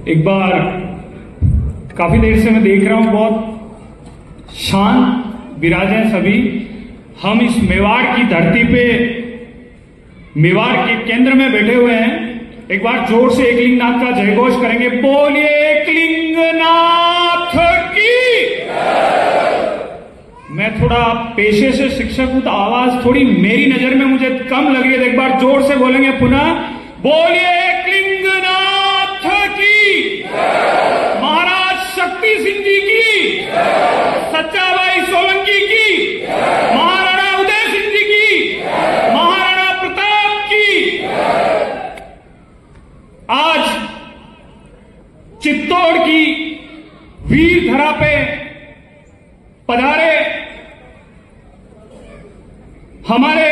एक बार काफी देर से मैं देख रहा हूं बहुत शांत विराजे सभी। हम इस मेवाड़ की धरती पे मेवाड़ के केंद्र में बैठे हुए हैं। एक बार जोर से एकलिंगनाथ का जयघोष करेंगे। बोलिए एकलिंगनाथ की। मैं थोड़ा पेशे से शिक्षक हूं तो आवाज थोड़ी मेरी नजर में मुझे कम लगी है। एक बार जोर से बोलेंगे पुनः, बोलिए एकलिंगनाथ की। महाराज शक्ति सिंह जी की, सच्चा भाई सोलंकी की, महाराणा उदय सिंह जी की, महाराणा प्रताप की। आज चित्तौड़ की वीर धरा पे पधारे हमारे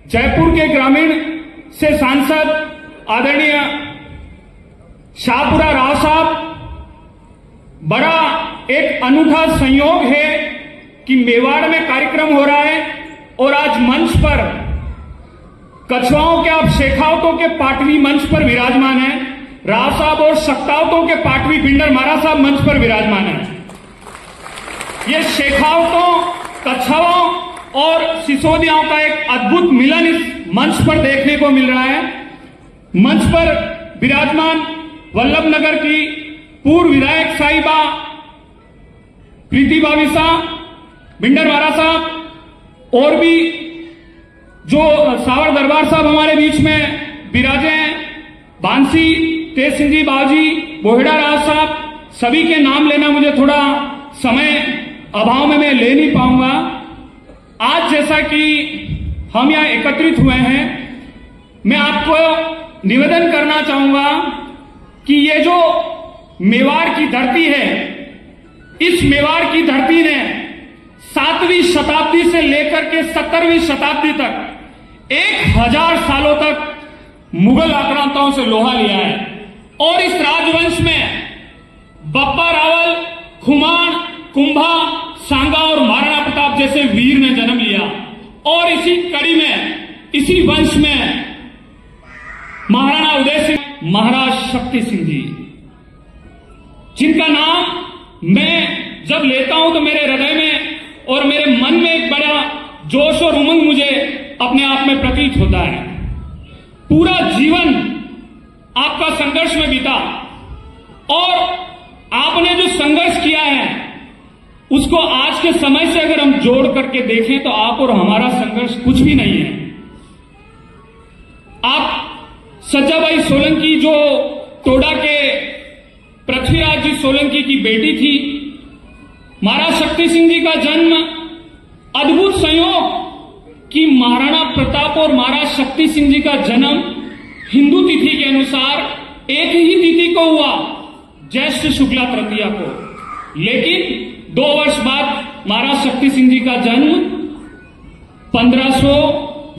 जयपुर के ग्रामीण से सांसद आदरणीय शाहपुरा राव साहब। बड़ा एक अनूठा संयोग है कि मेवाड़ में कार्यक्रम हो रहा है और आज मंच पर कछुआओं के अब शेखावतों के पाटवी मंच पर विराजमान है। राव साहब और शक्तावतों के पाटवी पिंडर महाराज साहब मंच पर विराजमान है। ये शेखावतों, कछुआओं और सिसोदियाओं का एक अद्भुत मिलन इस मंच पर देखने को मिल रहा है। मंच पर विराजमान वल्लभनगर की पूर्व विधायक साहिबा प्रीति भाभी साहब, बिंडर महाराज साहब और भी जो सावर दरबार साहब हमारे बीच में विराजे हैं, बांसी तेज सिंह जी बाजी, बोहेड़ा राज साहब, सभी के नाम लेना मुझे थोड़ा समय अभाव में मैं ले नहीं पाऊंगा। आज जैसा कि हम यहां एकत्रित हुए हैं, मैं आपको निवेदन करना चाहूंगा कि ये जो मेवाड़ की धरती है, इस मेवाड़ की धरती ने 7वीं शताब्दी से लेकर के 17वीं शताब्दी तक 1000 सालों तक मुगल आक्रांताओं से लोहा लिया है। और इस राजवंश में बप्पा रावल, खुमान, कुंभा, सांगा और महाराणा प्रताप जैसे वीर ने जन्म लिया। और इसी कड़ी में, इसी वंश में महाराणा उदय सिंह, महाराज शक्ति सिंह जी, जिनका नाम मैं जब लेता हूं तो मेरे हृदय में और मेरे मन में एक बड़ा जोश और उमंग मुझे अपने आप में प्रतीत होता है। पूरा जीवन आपका संघर्ष में बीता और आपने जो संघर्ष किया है उसको आज के समय से अगर हम जोड़ करके देखें तो आप और हमारा संघर्ष कुछ भी नहीं है। आप सज्जाबाई सोलंकी जो टोडा के पृथ्वीराज जी सोलंकी की बेटी थी, महाराज शक्ति सिंह जी का जन्म अद्भुत संयोग कि महाराणा प्रताप और महाराज शक्ति सिंह जी का जन्म हिंदू तिथि के अनुसार एक ही तिथि को हुआ, ज्येष्ठ शुक्ला तृतीया को। लेकिन 2 वर्ष बाद महाराज शक्ति सिंह जी का जन्म 1500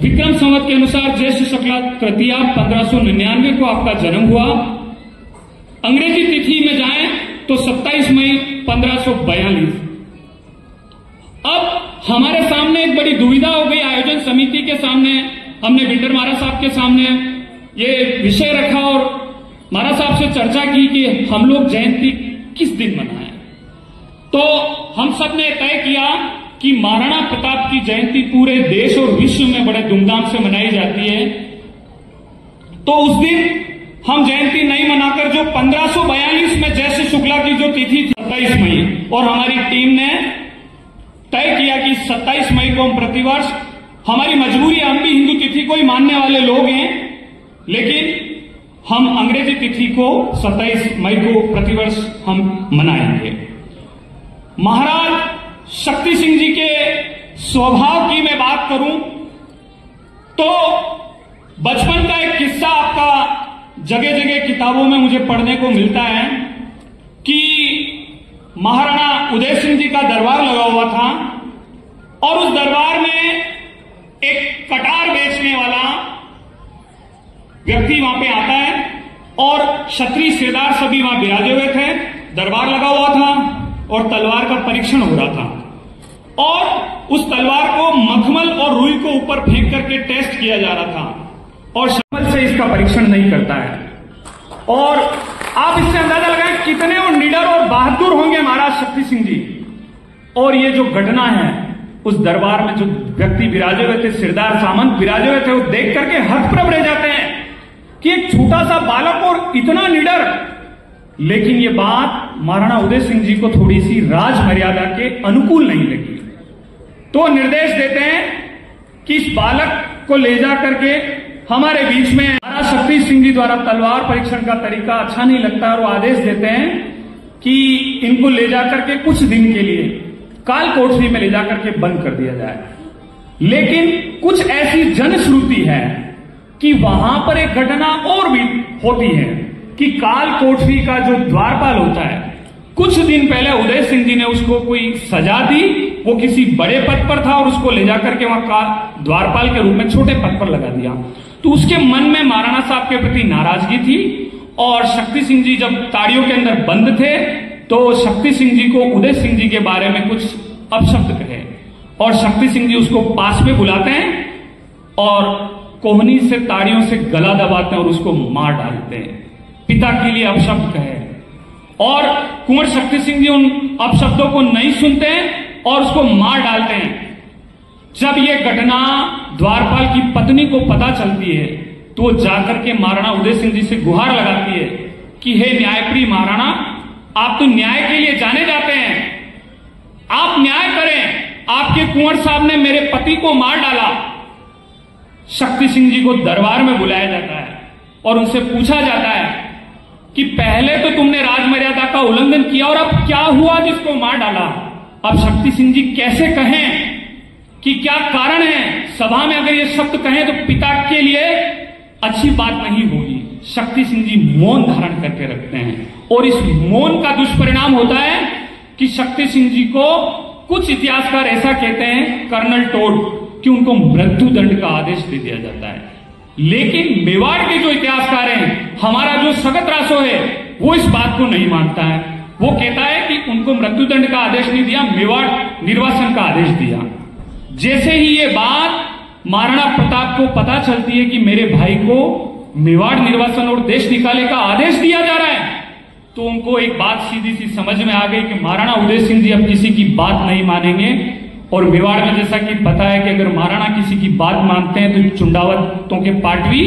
विक्रम संवत के अनुसार ज्येष्ठ शुक्ला तृतीया 1599 को आपका जन्म हुआ। अंग्रेजी तिथि में जाएं तो 27 मई 1542। अब हमारे सामने एक बड़ी दुविधा हो गई। आयोजन समिति के सामने हमने बिंडर महाराज साहब के सामने ये विषय रखा और महाराज साहब से चर्चा की कि हम लोग जयंती किस दिन मनाएं। तो हम सब ने तय किया कि महाराणा प्रताप की जयंती पूरे देश और विश्व में बड़े धूमधाम से मनाई जाती है। तो उस दिन हम जयंती नहीं मनाकर जो 1542 में ज्येष्ठ शुक्ला की जो तिथि थी 27 मई, और हमारी टीम ने तय किया कि 27 मई को हम प्रतिवर्ष, हमारी मजबूरी है, हम भी हिंदू तिथि को ही मानने वाले लोग हैं, लेकिन हम अंग्रेजी तिथि को 27 मई को प्रतिवर्ष हम मनाएंगे। महाराज शक्ति सिंह जी के स्वभाव की मैं बात करूं तो बचपन का एक किस्सा आपका जगह जगह किताबों में मुझे पढ़ने को मिलता है कि महाराणा उदय सिंह जी का दरबार लगा हुआ था और उस दरबार में एक कटार बेचने वाला व्यक्ति वहां पे आता है और क्षत्रिय सेदार सभी वहां बिराजे हुए थे। दरबार लगा हुआ था और तलवार का परीक्षण हो रहा था और उस तलवार को मखमल और रुई को ऊपर फेंक करके टेस्ट किया जा रहा था और शमल से इसका परीक्षण नहीं करता है। और आप इससे अंदाजा लगाएं कितने वो निडर और बहादुर होंगे महाराज शक्ति सिंह जी। और ये जो घटना है, उस दरबार में जो व्यक्ति विराजे हुए थे, सिरदार सामंत विराजे हुए थे, वो देख करके हतप्रभ रह जाते हैं कि एक छोटा सा बालक और इतना निडर। लेकिन ये बात महाराणा उदय सिंह जी को थोड़ी सी राज मर्यादा के अनुकूल नहीं लगी, तो निर्देश देते हैं कि इस बालक को ले जा करके हमारे बीच में, महाराज शक्ति सिंह जी द्वारा तलवार परीक्षण का तरीका अच्छा नहीं लगता और वो आदेश देते हैं कि इनको ले जाकर के कुछ दिन के लिए काल कोठरी में ले जाकर के बंद कर दिया जाए। लेकिन कुछ ऐसी जनश्रुति है कि वहां पर एक घटना और भी होती है कि काल कोठरी का जो द्वारपाल होता है, कुछ दिन पहले उदय सिंह जी ने उसको कोई सजा दी, वो किसी बड़े पद पर था और उसको ले जाकर के वहां द्वारपाल के रूप में छोटे पद पर लगा दिया। तो उसके मन में महाराणा साहब के प्रति नाराजगी थी और शक्ति सिंह जी जब ताड़ियों के अंदर बंद थे तो शक्ति सिंह जी को उदय सिंह जी के बारे में कुछ अपशब्द कहे और शक्ति सिंह जी उसको पास में बुलाते हैं और कोहनी से ताड़ियों से गला दबाते हैं और उसको मार डालते हैं। पिता के लिए अपशब्द कहे और कुंवर शक्ति सिंह जी उन अपशब्दों को नहीं सुनते हैं और उसको मार डालते हैं। जब यह घटना द्वारपाल की पत्नी को पता चलती है तो वो जाकर के महाराणा उदय सिंह जी से गुहार लगाती है कि हे न्यायप्रिय महाराणा, आप तो न्याय के लिए जाने जाते हैं, आप न्याय करें, आपके कुंवर साहब ने मेरे पति को मार डाला। शक्ति सिंह जी को दरबार में बुलाया जाता है और उनसे पूछा जाता है कि पहले तो तुमने राजमर्यादा का उल्लंघन किया और अब क्या हुआ जिसको मार डाला। अब शक्ति सिंह जी कैसे कहें कि क्या कारण है, सभा में अगर ये शब्द कहें तो पिता के लिए अच्छी बात नहीं होगी। शक्ति सिंह जी मौन धारण करके रखते हैं और इस मौन का दुष्परिणाम होता है कि शक्ति सिंह जी को कुछ इतिहासकार ऐसा कहते हैं, कर्नल टोड, कि उनको मृत्यु दंड का आदेश दे दिया जाता है। लेकिन मेवाड़ के जो इतिहासकार हैं, हमारा जो सगत रासो है, वो इस बात को नहीं मानता है। वो कहता है कि उनको मृत्यु दंड का आदेश नहीं दिया, मेवाड़ निर्वासन का आदेश दिया। जैसे ही ये बात महाराणा प्रताप को पता चलती है कि मेरे भाई को मेवाड़ निर्वासन और देश निकाले का आदेश दिया जा रहा है, तो उनको एक बात सीधी सी समझ में आ गई कि महाराणा उदय सिंह जी अब किसी की बात नहीं मानेंगे। और मेवाड़ में जैसा कि पता है कि अगर महाराणा किसी की बात मानते हैं तो चुंडावतों के पाटवी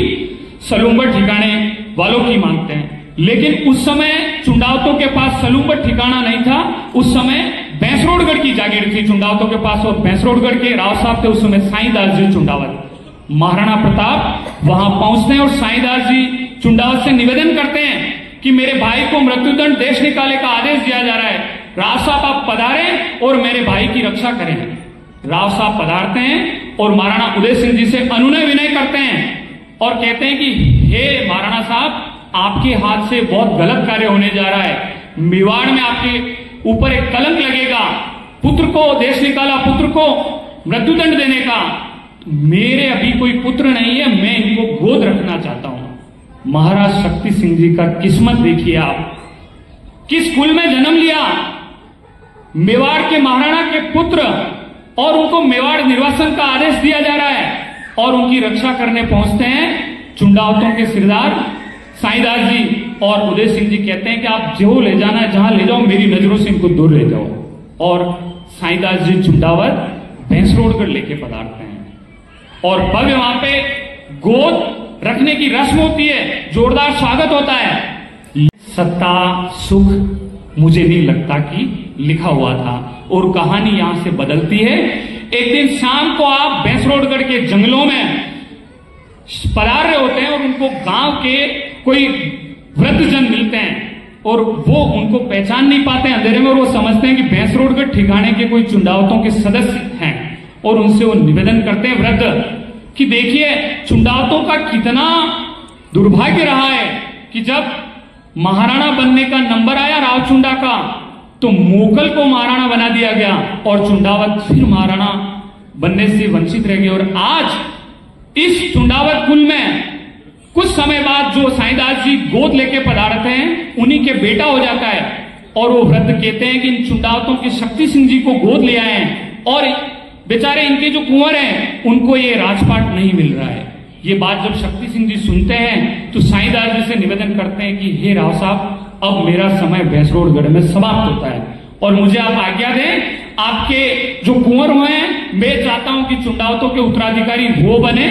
सलूम्बर ठिकाने वालों की मानते हैं। लेकिन उस समय चुंडावतों के पास सलूम्बर ठिकाना नहीं था, उस समय भैंसरोडगढ़ की जागीर थी चुंडावतों के पास और भैंसरोडगढ़ के राव साहब थे उस समय साईदास जी चुंडावत। महाराणा प्रताप वहां पहुंचते हैं और साईदास जी चुंडावत से निवेदन करते हैं कि मेरे भाई को मृत्युदंड देश निकाले का आदेश दिया जा रहा है, राव साहब आप पधारें और मेरे भाई की रक्षा करें। राव साहब पधारते हैं और महाराणा उदय सिंह जी से अनुनय विनय करते हैं और कहते हैं कि हे महाराणा साहब, आपके हाथ से बहुत गलत कार्य होने जा रहा है, मेवाड़ में आपके ऊपर एक कलंक लगेगा, पुत्र को देश निकाला, पुत्र को मृत्युदंड देने का। मेरे अभी कोई पुत्र नहीं है, मैं इनको गोद रखना चाहता हूं। महाराज शक्ति सिंह जी का किस्मत देखिए आप, किस कुल में जन्म लिया, मेवाड़ के महाराणा के पुत्र, और उनको मेवाड़ निर्वासन का आदेश दिया जा रहा है और उनकी रक्षा करने पहुंचते हैं चुंडावतों के सिरदार साईदास जी। और उदय सिंह जी कहते हैं कि आप जो ले जाना है जहां ले जाओ, मेरी नजरों से इनको दूर ले जाओ। और साईदास जी चुंडावत भैंसरोडगढ़ लेके पधारते हैं और भव्य वहां पे गोद रखने की रस्म होती है, जोरदार स्वागत होता है। सत्ता सुख मुझे नहीं लगता कि लिखा हुआ था और कहानी यहां से बदलती है। एक दिन शाम को आप भैंसरोडगढ़ के जंगलों में पधार रहे होते हैं और उनको गांव के कोई वृद्धजन मिलते हैं और वो उनको पहचान नहीं पाते हैं अंधेरे में और वो समझते हैं कि भैंसरोडगढ़ ठिकाने के कोई चुंडावतों के सदस्य हैं और उनसे वो निवेदन करते हैं वृद्ध कि देखिए चुंडावतों का कितना दुर्भाग्य रहा है कि जब महाराणा बनने का नंबर आया रावचुंडा का तो मोकल को महाराणा बना दिया गया और चुंडावत फिर महाराणा बनने से वंचित रह गए। और आज इस चुंडावत कुल में कुछ समय बाद जो साईदास जी गोद लेके पधारते हैं उन्हीं के बेटा हो जाता है और वो वृद्ध कहते हैं कि इन चुंडावतों के शक्ति सिंह जी को गोद ले आए हैं और बेचारे इनके जो कुंवर हैं उनको ये राजपाट नहीं मिल रहा है। ये बात जब शक्ति सिंह जी सुनते हैं तो साईदास जी से निवेदन करते हैं कि हे राव साहब, अब मेरा समय भैंसरोडगढ़ में समाप्त होता है और मुझे आप आज्ञा दें, आपके जो कुंवर हुए हैं, मैं चाहता हूं कि चुंडावतों के उत्तराधिकारी वो बने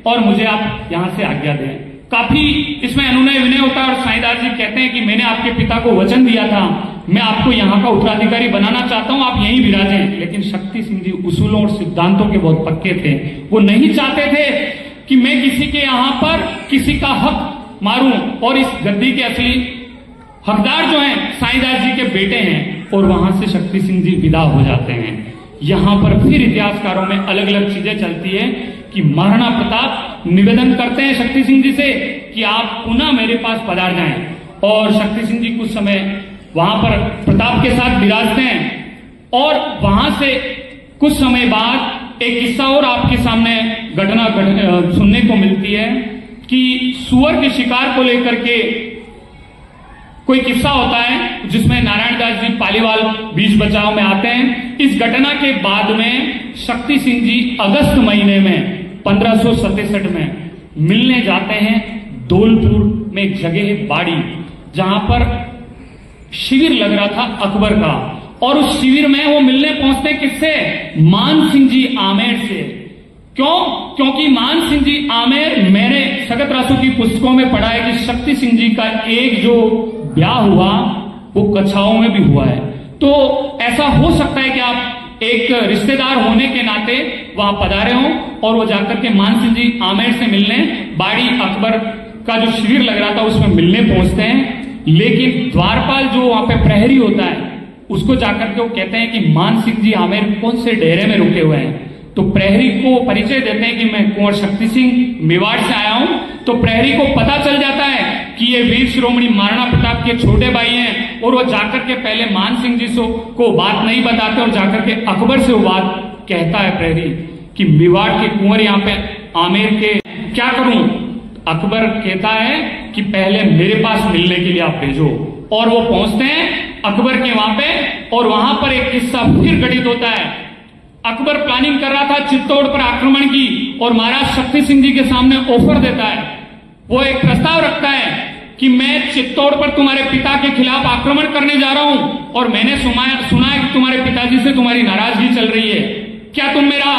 और मुझे आप यहां से आज्ञा दें। काफी इसमें अनुनय विनय होता है और साईदास जी कहते हैं कि मैंने आपके पिता को वचन दिया था, मैं आपको यहाँ का उत्तराधिकारी बनाना चाहता हूं, आप यहीं विराजें। लेकिन शक्ति सिंह जी उसूलों और सिद्धांतों के बहुत पक्के थे, वो नहीं चाहते थे कि मैं किसी के यहां पर किसी का हक मारूं, और इस गद्दी के असली हकदार जो हैं साईदास जी के बेटे हैं, और वहां से शक्ति सिंह जी विदा हो जाते हैं। यहां पर फिर इतिहासकारों में अलग अलग चीजें चलती है कि महाराणा प्रताप निवेदन करते हैं शक्ति सिंह जी से कि आप पुनः मेरे पास पधार जाएं, और शक्ति सिंह जी कुछ समय वहां पर प्रताप के साथ विराजते हैं। और वहां से कुछ समय बाद एक किस्सा और आपके सामने घटना सुनने को मिलती है कि सुअर के शिकार को लेकर के कोई किस्सा होता है जिसमें नारायण दास जी पालीवाल बीच बचाव में आते हैं। इस घटना के बाद में शक्ति सिंह जी अगस्त महीने में 1567 में मिलने जाते हैं धौलपुर में एक जगह है बाड़ी, जहां पर शिविर लग रहा था अकबर का, और उस शिविर में वो मिलने पहुंचते किससे? मान सिंह जी आमेर से। क्यों? क्योंकि मान सिंह जी आमेर, मैंने सगत रासू की पुस्तकों में पढ़ा है कि शक्ति सिंह जी का एक जो ब्याह हुआ वो कछाओं में भी हुआ है। तो ऐसा हो सकता है कि आप एक रिश्तेदार होने के नाते वहां पधारे हों और वो जाकर के मान सिंह जी आमेर से मिलने बाड़ी अकबर का जो शिविर लग रहा था उसमें मिलने पहुंचते हैं। लेकिन द्वारपाल जो वहां पे प्रहरी होता है उसको जाकर के वो कहते हैं कि मान सिंह जी आमेर कौन से डेरे में रुके हुए हैं। तो प्रहरी को परिचय देते हैं कि मैं कुंवर शक्ति सिंह मेवाड़ से आया हूं। तो प्रहरी को पता चल जाता है कि ये वीर शिरोमणि महाराणा प्रताप के छोटे भाई हैं, और वो जाकर के पहले मान सिंह जी को बात नहीं बताते और जाकर के अकबर से वो बात कहता है प्रहरी कि मेवाड़ के कुंवर यहाँ पे आमेर के, क्या करूं? अकबर कहता है कि पहले मेरे पास मिलने के लिए आप भेजो, और वो पहुंचते हैं अकबर के वहां पे, और वहां पर एक किस्सा फिर घटित होता है। अकबर प्लानिंग कर रहा था चित्तौड़ पर आक्रमण की, और महाराज शक्ति सिंह जी के सामने ऑफर देता है, वो एक प्रस्ताव रखता है कि मैं चित्तौड़ पर तुम्हारे पिता के खिलाफ आक्रमण करने जा रहा हूं, और मैंने सुना है कि तुम्हारे पिताजी से तुम्हारी नाराजगी चल रही है, क्या तुम मेरा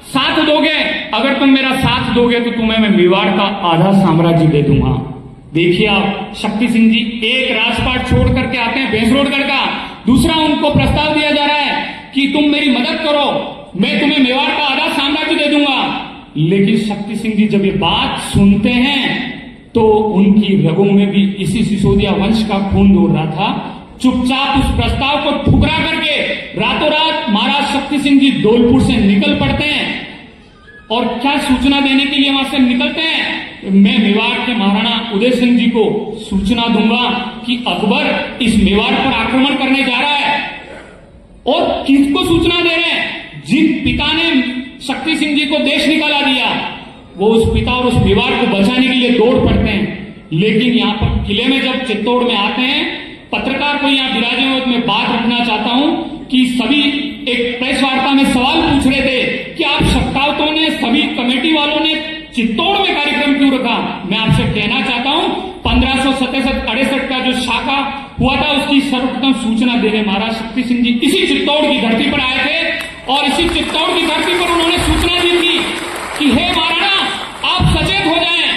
साथ दोगे? अगर तुम मेरा साथ दोगे तो तुम्हें मैं मेवाड़ का आधा साम्राज्य दे दूंगा। देखिए आप, शक्ति सिंह जी एक राजपाट छोड़ करके आते हैं भैंसरोडगढ़ का, दूसरा उनको प्रस्ताव दिया जा रहा है कि तुम मेरी मदद करो, मैं तुम्हें मेवाड़ का आधा साम्राज्य दे दूंगा। लेकिन शक्ति सिंह जी जब ये बात सुनते हैं तो उनकी रगों में भी इसी सिसोदिया वंश का खून दौड़ रहा था। चुपचाप उस प्रस्ताव को ठुकरा करके रातों रात महाराज शक्ति सिंह जी धौलपुर से निकल पड़ते हैं, और क्या सूचना देने के लिए वहां से निकलते हैं? मैं मेवाड़ के महाराणा उदय सिंह जी को सूचना दूंगा कि अकबर इस मेवाड़ पर आक्रमण करने जा रहा है। और किसको सूचना दे रहे हैं? जिन पिता ने शक्ति सिंह जी को देश निकाला दिया, वो उस पिता और उस मेवाड़ को बचाने के लिए दौड़ पड़ते हैं। लेकिन यहाँ पर किले में जब चित्तौड़ में आते हैं, पत्रकार को यहाँ विराजे हुए मैं बात रखना चाहता हूं कि सभी एक प्रेस वार्ता में सवाल पूछ रहे थे कि आप शक्तावतों ने, सभी कमेटी वालों ने चित्तौड़ में कार्यक्रम क्यों रखा? मैं आपसे कहना चाहता हूं 1567-68 का जो शाखा हुआ था उसकी सर्वप्रथम सूचना देने महाराज शक्ति सिंह जी इसी चित्तौड़ की धरती पर आए थे, और इसी चित्तौड़ की धरती पर उन्होंने सूचना दी थी कि हे महाराणा, आप सचेत हो जाएं,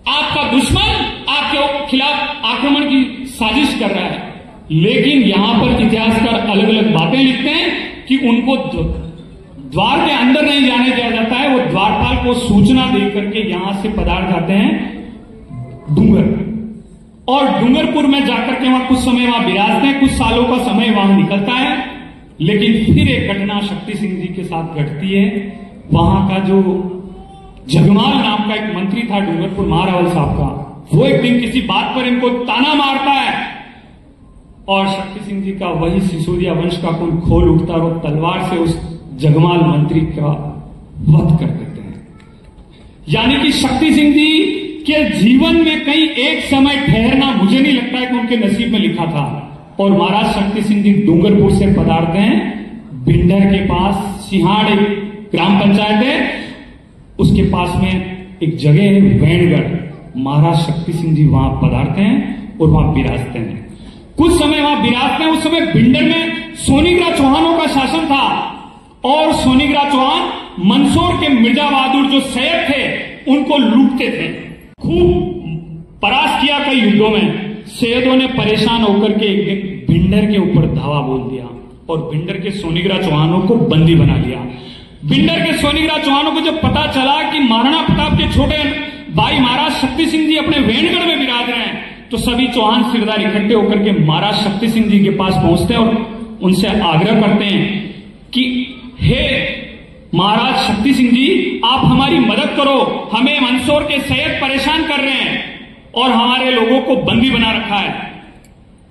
आपका दुश्मन आपके खिलाफ आक्रमण की साजिश कर रहा है। लेकिन यहां पर इतिहासकार अलग अलग बातें लिखते हैं कि उनको द्वार के अंदर नहीं जाने दिया जाता है, वो द्वारपाल को सूचना देकर के यहां से पधार जाते हैं डूंगर, और डूंगरपुर में जाकर के वहां कुछ समय वहां विराजते हैं, कुछ सालों का समय वहां निकलता है। लेकिन फिर एक घटना शक्ति सिंह जी के साथ घटती है। वहां का जो जगमाल नाम का एक मंत्री था डूंगरपुर महारावल साहब का, वो एक दिन किसी बात पर इनको ताना मारता है, और शक्ति सिंह जी का वही सिसोदिया वंश का खून खोल उठता और तलवार से उस जगमाल मंत्री का वध कर देते हैं। यानी कि शक्ति सिंह जी के जीवन में कहीं एक समय ठहरना मुझे नहीं लगता है कि उनके नसीब में लिखा था। और महाराज शक्ति सिंह जी डूंगरपुर से पधारते हैं भिंडर के पास, सिहाड़ एक ग्राम पंचायत है, उसके पास में एक जगह है वेणगढ़। महाराज शक्ति सिंह जी वहां पधारते हैं और वहां विराजते हैं। कुछ समय वहां विराजते हैं। उस समय भिंडर में सोनीग्रा चौहानों का शासन था और सोनीग्रा चौहान मंदसौर के मिर्जा बहादुर जो सैयद थे उनको लूटते थे। खूब परास्त किया कई युद्धों में। सैयदों ने परेशान होकर के एक दिन भिंडर के ऊपर धावा बोल दिया और भिंडर के सोनीग्रा चौहानों को बंदी बना लिया। भिंडर के सोनीग्रा चौहानों को जब पता चला कि महाराणा प्रताप के छोटे भाई महाराज शक्ति सिंह जी अपने वेणगढ़ में विराज रहे हैं, तो सभी चौहान सिरदार इकट्ठे होकर के महाराज शक्ति सिंह जी के पास पहुंचते हैं और उनसे आग्रह करते हैं कि हे महाराज शक्ति सिंह जी, आप हमारी मदद करो, हमें मंदसौर के सैयद परेशान कर रहे हैं और हमारे लोगों को बंदी बना रखा है।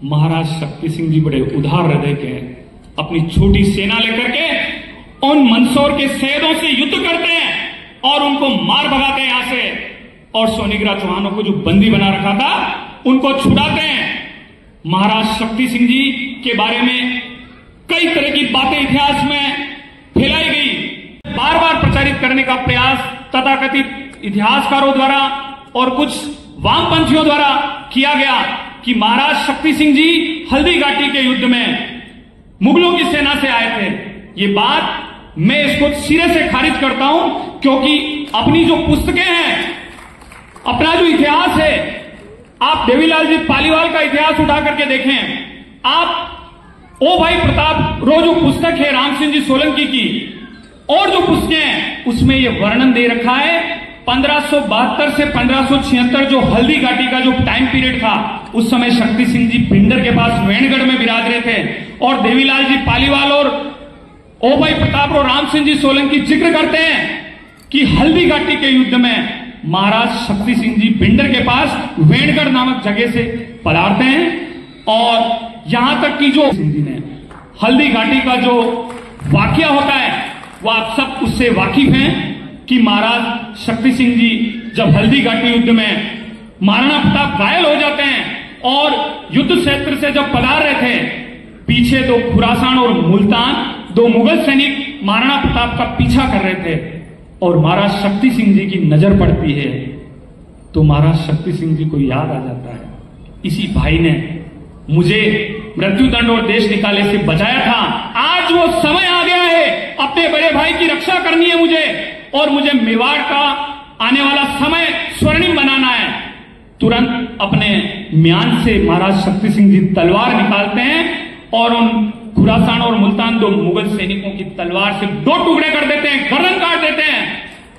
महाराज शक्ति सिंह जी बड़े उदार हृदय के हैं। अपनी छोटी सेना लेकर के उन मंदसौर के सैयदों से युद्ध करते हैं और उनको मार भगाते हैं यहां से, और सोनीग्रा चौहानों को जो बंदी बना रखा था उनको छुड़ाते हैं। महाराज शक्ति सिंह जी के बारे में कई तरह की बातें इतिहास में फैलाई गई। बार बार प्रचारित करने का प्रयास तथाकथित इतिहासकारों द्वारा और कुछ वामपंथियों द्वारा किया गया कि महाराज शक्ति सिंह जी हल्दी घाटी के युद्ध में मुगलों की सेना से आए थे। ये बात मैं इसको सिरे से खारिज करता हूं, क्योंकि अपनी जो पुस्तकें हैं, अपना जो इतिहास है, आप देवीलाल जी पालीवाल का इतिहास उठा करके देखें। आप ओ भाई प्रताप रो जो पुस्तक है राम सिंह जी सोलंकी की, और जो पुस्तकें हैं उसमें यह वर्णन दे रखा है 1572 से 1576 जो हल्दी घाटी का जो टाइम पीरियड था, उस समय शक्ति सिंह जी भिंडर के पास वेणगढ़ में विराज रहे थे। और देवीलाल जी पालीवाल और ओ भाई प्रताप और राम सिंह जी सोलंकी जिक्र करते हैं कि हल्दी घाटी के युद्ध में महाराज शक्ति सिंह जी भिंडर के पास वेणगढ़ नामक जगह से पधारते हैं। और यहां तक कि जो सिंह जी ने हल्दी घाटी का जो वाकया होता है वो आप सब उससे वाकिफ हैं कि महाराज शक्ति सिंह जी जब हल्दी घाटी युद्ध में महाराणा प्रताप घायल हो जाते हैं और युद्ध क्षेत्र से जब पधार रहे थे, पीछे दो खुरासान और मुल्तान दो मुगल सैनिक महाराणा प्रताप का पीछा कर रहे थे और महाराज शक्ति सिंह जी की नजर पड़ती है, तो महाराज शक्ति सिंह जी को याद आ जाता है, इसी भाई ने मुझे मृत्युदंड और देश निकाले से बचाया था। आज वो समय आ गया है, अपने बड़े भाई की रक्षा करनी है मुझे, और मुझे मेवाड़ का आने वाला समय स्वर्णिम बनाना है। तुरंत अपने म्यान से महाराज शक्ति सिंह जी तलवार निकालते हैं और उन खुरासान और मुल्तान दो मुगल सैनिकों की तलवार से दो टुकड़े कर देते हैं, गर्दन काट देते हैं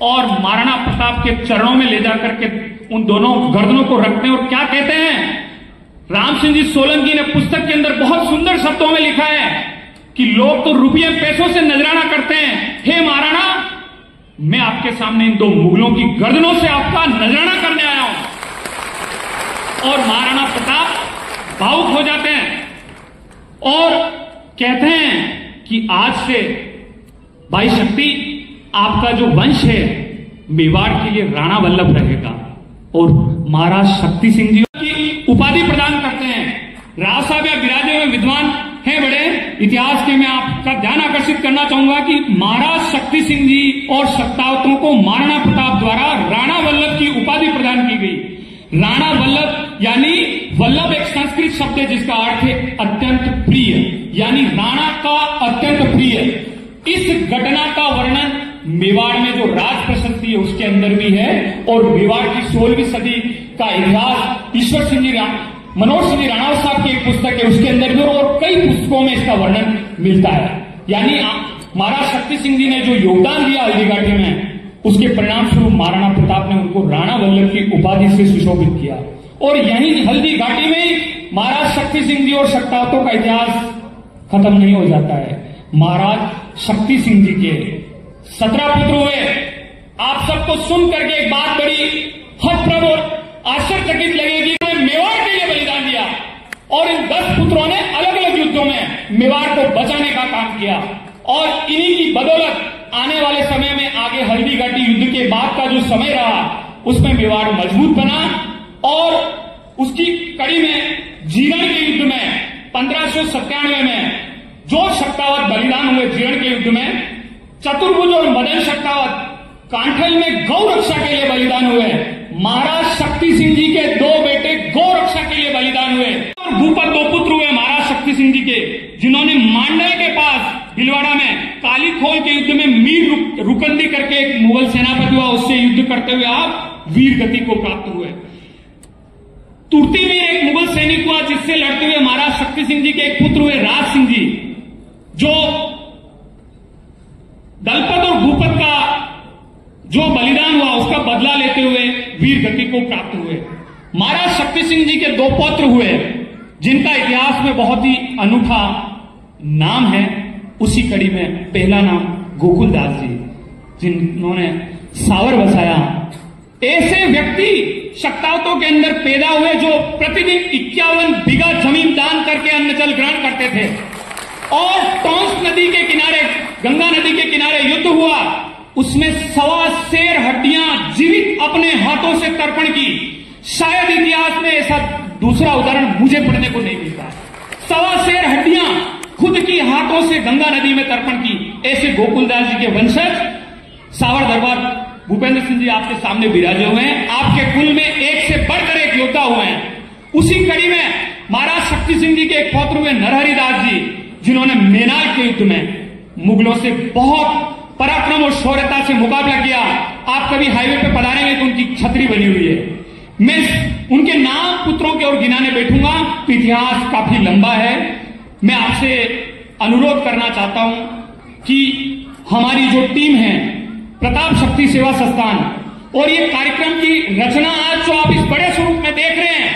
और महाराणा प्रताप के चरणों में ले जाकर के उन दोनों गर्दनों को रखते हैं। और क्या कहते हैं, राम सिंह जी सोलंकी ने पुस्तक के अंदर बहुत सुंदर शब्दों में लिखा है कि लोग तो रुपये पैसों से नजराना करते हैं, हे महाराणा, मैं आपके सामने इन दो मुगलों की गर्दनों से आपका नजराना करने आया हूं। और महाराणा प्रताप भावुक हो जाते हैं और कहते हैं कि आज से भाई शक्ति, आपका जो वंश है मेवाड़ के लिए राणा वल्लभ रहेगा। और महाराज शक्ति सिंह जी की उपाधि प्रदान करते हैं। राव साहब या बिराजे हुए विद्वान हैं बड़े इतिहास के, मैं आपका ध्यान आकर्षित करना चाहूंगा कि महाराज शक्ति सिंह जी और शक्तावतों को महाराणा प्रताप द्वारा राणा वल्लभ की उपाधि प्रदान की गई। राणा वल्लभ यानी वल्लभ एक संस्कृत शब्द है जिसका अर्थ है अत्यंत प्रिय, यानी राणा का अत्यंत प्रिय। इस घटना का वर्णन मेवाड़ में जो राज प्रशस्ति है उसके अंदर भी है, और मेवाड़ की 16वीं सदी का इतिहास ईश्वर सिंह जी मनोहर सिंह जी राणा साहब की एक पुस्तक है उसके अंदर भी, और कई पुस्तकों में इसका वर्णन मिलता है। यानी महाराज शक्ति सिंह जी ने जो योगदान दिया हल्दी घाटी में, उसके परिणाम स्वरूप महाराणा प्रताप ने उनको राणा वल्लभ की उपाधि से सुशोभित किया। और यही हल्दी घाटी में महाराज शक्ति सिंह जी और शक्तावतों का इतिहास खत्म नहीं हो जाता है। महाराज शक्ति सिंह जी के 17 पुत्र हुए। आप सबको सुन करके एक बात बड़ी हतप्रभ और आश्चर्यचकित लगेगी, मेवाड़ के लिए बलिदान दिया और इन 10 पुत्रों ने अलग अलग युद्धों में मेवाड़ को बचाने का काम किया। और इन्हीं की बदौलत आने वाले समय में आगे हल्दी घाटी युद्ध के बाद का जो समय रहा उसमें मेवाड़ मजबूत बना, और उसकी कड़ी में जीरण के युद्ध में 1597 में जो शक्तावत बलिदान हुए जीरण के युद्ध में, चतुर्भुज और मदन शक्तावत कांठल में गौ रक्षा के लिए बलिदान हुए। महाराज शक्ति सिंह जी के 2 बेटे गौ रक्षा के लिए बलिदान सिंह जी के, जिन्होंने मांडल के पास भीलवाड़ा में काली खोल के युद्ध में मीर रुकंदी करके एक मुगल सेनापति हुआ, उससे युद्ध करते हुए आप वीर गति को प्राप्त हुए। तुर्ती में एक मुगल सैनिक हुआ जिससे लड़ते हुए महाराज शक्ति सिंह जी के एक पुत्र हुए राज सिंह जी, जो दलपत और भूपत का जो बलिदान हुआ उसका बदला लेते हुए वीर गति को प्राप्त हुए। महाराज शक्ति सिंह जी के 2 पौत्र हुए जिनका इतिहास में बहुत ही अनूठा नाम है। उसी कड़ी में पहला नाम गोकुलदास जी, जिन्होंने सावर बसाया। ऐसे व्यक्ति शक्तावतों के अंदर पैदा हुए जो प्रतिदिन 51 बीघा जमीन दान करके अन्न जल ग्रहण करते थे, और टॉन्स नदी के किनारे, गंगा नदी के किनारे युद्ध हुआ, उसमें 1.25 शेर हड्डियां जीवित अपने हाथों से तर्पण की। शायद इतिहास में ऐसा दूसरा उदाहरण मुझे पढ़ने को नहीं मिलता। 1.25 शेर हड्डियां खुद की हाथों से गंगा नदी में तर्पण की। ऐसे गोकुलदास जी के वंशज सावर दरबार भूपेंद्र सिंह जी आपके सामने विराजे हुए हैं। आपके कुल में एक से बढ़कर एक योद्धा हुए हैं। उसी कड़ी में महाराज शक्ति सिंह जी के एक पौत्र हुए नरहरिदास जी, जिन्होंने मेनाल के युद्ध में मुगलों से बहुत पराक्रम और शौर्यता से मुकाबला किया। आप कभी हाईवे पे पधारेंगे तो उनकी छतरी बनी हुई है। मैं उनके नाम पुत्रों के और गिनाने बैठूंगा तो इतिहास काफी लंबा है। मैं आपसे अनुरोध करना चाहता हूं कि हमारी जो टीम है प्रताप शक्ति सेवा संस्थान, और ये कार्यक्रम की रचना आज जो आप इस बड़े स्वरूप में देख रहे हैं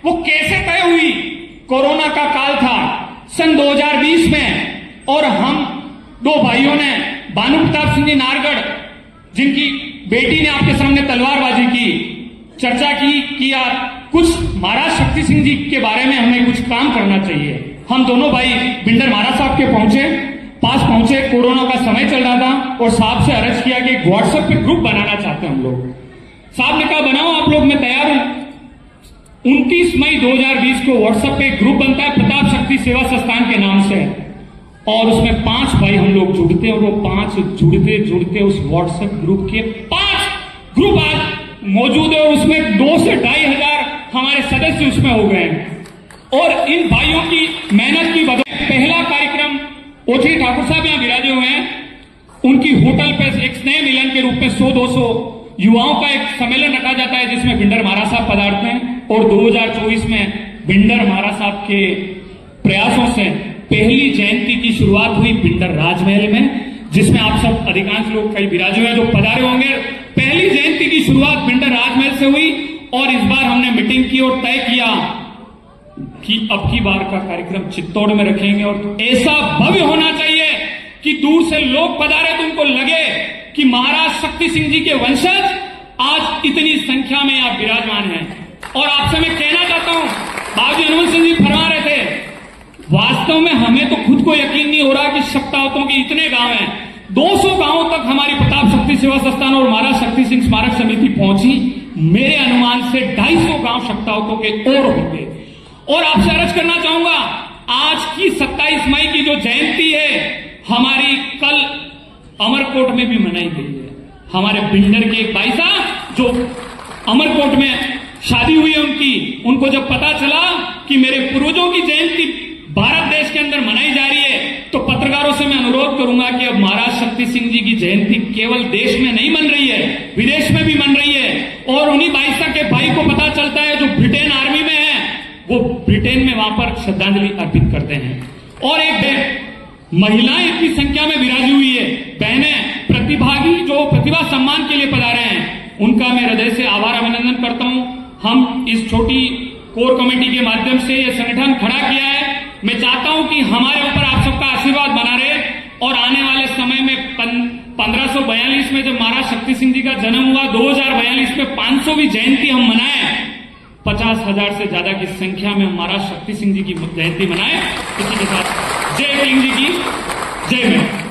वो कैसे तय हुई। कोरोना का काल था सन 2020 में, और हम 2 भाइयों ने, भानु प्रताप सिंह जी नारगढ़, जिनकी बेटी ने आपके सामने तलवारबाजी की, चर्चा की कि यार कुछ महाराज शक्ति सिंह जी के बारे में हमें कुछ काम करना चाहिए। हम दोनों भाई बिंडर महाराज साहब के पास पहुंचे। कोरोना का समय चल रहा था और साहब से अर्ज किया कि व्हाट्सएप पे ग्रुप बनाना चाहते हैं हम लोग। साहब ने कहा बनाओ आप लोग, मैं तैयार हूं। 29 मई 2020 को व्हाट्सएप पे ग्रुप बनता है प्रताप शक्ति सेवा संस्थान के नाम से, और उसमें 5 भाई हम लोग जुड़ते हैं, और वो 5 जुड़ते उस व्हाट्सएप ग्रुप के 5 ग्रुप आज मौजूद है, और उसमें 2 से 2.5 हजार हमारे सदस्य उसमें हो गए हैं। और इन भाइयों की मेहनत की बदौलत पहला कार्यक्रम ओछी ठाकुर साहब यहां विराजे हुए हैं, उनकी होटल पे एक स्नेह मिलन के रूप में 100-200 युवाओं का एक सम्मेलन रखा जाता है, जिसमें बिंडर महाराज साहब पधारते हैं। और 2024 में बिंडर महाराज साहब के प्रयासों से पहली जयंती की शुरुआत हुई बिंडर राजमहल में, जिसमें आप सब अधिकांश लोग कई विराजे हुए जो पधारे होंगे। पहली जयंती की शुरुआत बिंडर राजमहल से हुई, और इस बार हमने मीटिंग की और तय किया कि अब की बार का कार्यक्रम चित्तौड़ में रखेंगे, और ऐसा भव्य होना चाहिए कि दूर से लोग पधारे तो उनको लगे कि महाराज शक्ति सिंह जी के वंशज आज इतनी संख्या में आप विराजमान हैं। और आपसे मैं कहना चाहता हूं, बाबूजी हनुमान सिंह जी फरमा रहे थे, वास्तव में हमें तो खुद को यकीन नहीं हो रहा कि शक्तावतों के इतने गांव हैं। 200 गांवों तक हमारी प्रताप शक्ति सेवा संस्थान और महाराज शक्ति सिंह स्मारक समिति पहुंची। मेरे अनुमान से 250 गांव शक्तावतों के और होंगे। और आपसे अर्ज करना चाहूंगा, आज की 27 मई की जो जयंती है हमारी कल अमरकोट में भी मनाई गई है। हमारे बिंडर के एक भाई साहब जो अमरकोट में शादी हुई है उनको जब पता चला कि मेरे पूर्वजों की जयंती भारत देश के अंदर मनाई जा रही है, तो पत्रकारों से मैं अनुरोध करूंगा कि अब महाराज शक्ति सिंह जी की जयंती केवल देश में नहीं मन रही है, विदेश में भी मन रही है। और उन्हीं बाईसा के भाई को पता चलता है जो ब्रिटेन आर्मी में है, वो ब्रिटेन में वहां पर श्रद्धांजलि अर्पित करते हैं। और एक महिलाएं इतनी संख्या में विराजी हुई है, बहनें प्रतिभागी जो प्रतिभा सम्मान के लिए पधारे हैं, उनका मैं हृदय से आभार अभिनंदन करता हूं। हम इस छोटी कोर कमेटी के माध्यम से यह संगठन खड़ा किया है। मैं चाहता हूं कि हमारे ऊपर आप सबका आशीर्वाद बना रहे, और आने वाले समय में 1542 में जब महाराज शक्ति सिंह जी का जन्म हुआ, 2042 में 500वीं जयंती हम मनाएं, 50,000 से ज्यादा की संख्या में महाराज शक्ति सिंह जी की जयंती मनाएं। इसी के साथ जय सिंह जी की जय में।